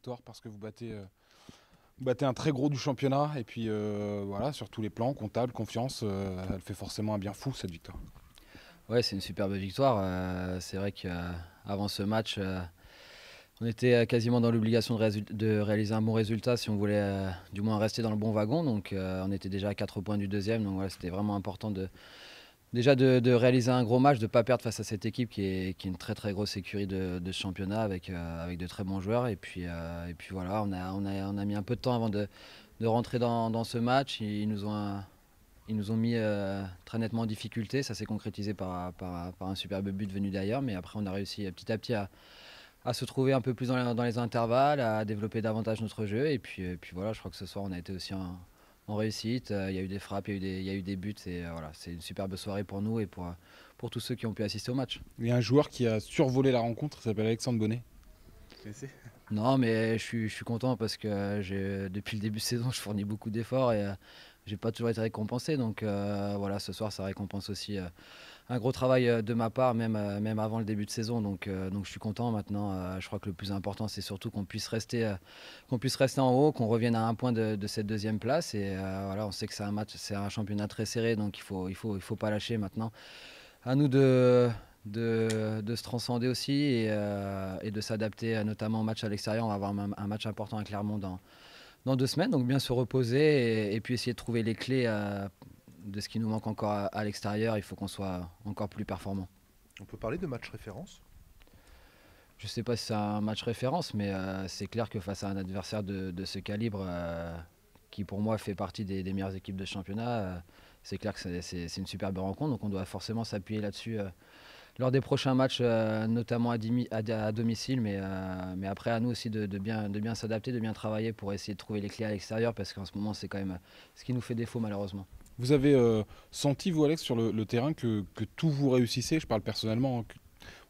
victoire parce que vous battez un très gros du championnat. Et puis voilà, sur tous les plans, comptable, confiance, elle fait forcément un bien fou cette victoire. Ouais, c'est une superbe victoire. C'est vrai qu'avant ce match, on était quasiment dans l'obligation de réaliser un bon résultat si on voulait du moins rester dans le bon wagon. Donc on était déjà à 4 points du deuxième. Donc voilà, c'était vraiment important de réaliser un gros match, de ne pas perdre face à cette équipe qui est une très très grosse écurie de ce championnat avec de très bons joueurs. Et puis voilà, on a mis un peu de temps avant de rentrer dans ce match. Ils nous ont mis très nettement en difficulté. Ça s'est concrétisé par un superbe but venu d'ailleurs. Mais après, on a réussi petit à petit à se trouver un peu plus dans les intervalles, à développer davantage notre jeu. Et puis voilà, je crois que ce soir, on a été aussi en réussite. Il y a eu des frappes, il y a eu des buts. Et voilà, c'est une superbe soirée pour nous et pour tous ceux qui ont pu assister au match. Il y a un joueur qui a survolé la rencontre, il s'appelle Alexandre Bonnet. Vous connaissez? Non, mais je suis content parce que depuis le début de saison, je fournis beaucoup d'efforts et j'ai pas toujours été récompensé. Donc voilà, ce soir, ça récompense aussi un gros travail de ma part, même avant le début de saison. Donc je suis content maintenant. Je crois que le plus important, c'est surtout qu'on puisse rester en haut, qu'on revienne à un point de cette deuxième place. Et voilà, on sait que c'est un championnat très serré, donc il faut pas lâcher maintenant. À nous de se transcender aussi et de s'adapter notamment au match à l'extérieur. On va avoir un match important à Clermont dans 2 semaines, donc bien se reposer et puis essayer de trouver les clés de ce qui nous manque encore à l'extérieur. Il faut qu'on soit encore plus performant. On peut parler de match référence? Je ne sais pas si c'est un match référence, mais c'est clair que face à un adversaire de ce calibre, qui pour moi fait partie des meilleures équipes de championnat, c'est clair que c'est une superbe rencontre. Donc on doit forcément s'appuyer là-dessus lors des prochains matchs, notamment à domicile. Mais après, à nous aussi de bien s'adapter, de bien travailler pour essayer de trouver les clés à l'extérieur, parce qu'en ce moment, c'est quand même ce qui nous fait défaut malheureusement. Vous avez senti, vous Alex, sur le terrain que tout vous réussissait, je parle personnellement, hein,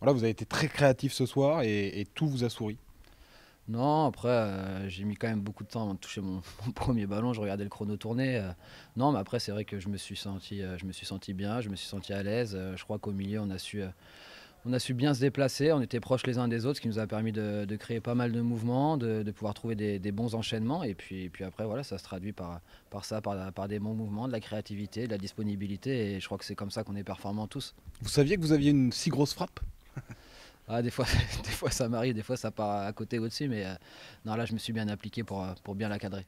voilà, vous avez été très créatif ce soir et tout vous a souri. Non, après, j'ai mis quand même beaucoup de temps avant de toucher mon premier ballon. Je regardais le chrono tourner. Non, mais après, c'est vrai que je me suis senti bien, je me suis senti à l'aise. Je crois qu'au milieu, on a su bien se déplacer. On était proches les uns des autres, ce qui nous a permis de créer pas mal de mouvements, de pouvoir trouver des bons enchaînements. Et puis après, voilà, ça se traduit par des bons mouvements, de la créativité, de la disponibilité. Et je crois que c'est comme ça qu'on est performants tous. Vous saviez que vous aviez une si grosse frappe? Ah, des fois, des fois ça m'arrive, des fois ça part à côté au-dessus, mais non, là je me suis bien appliqué pour bien la cadrer.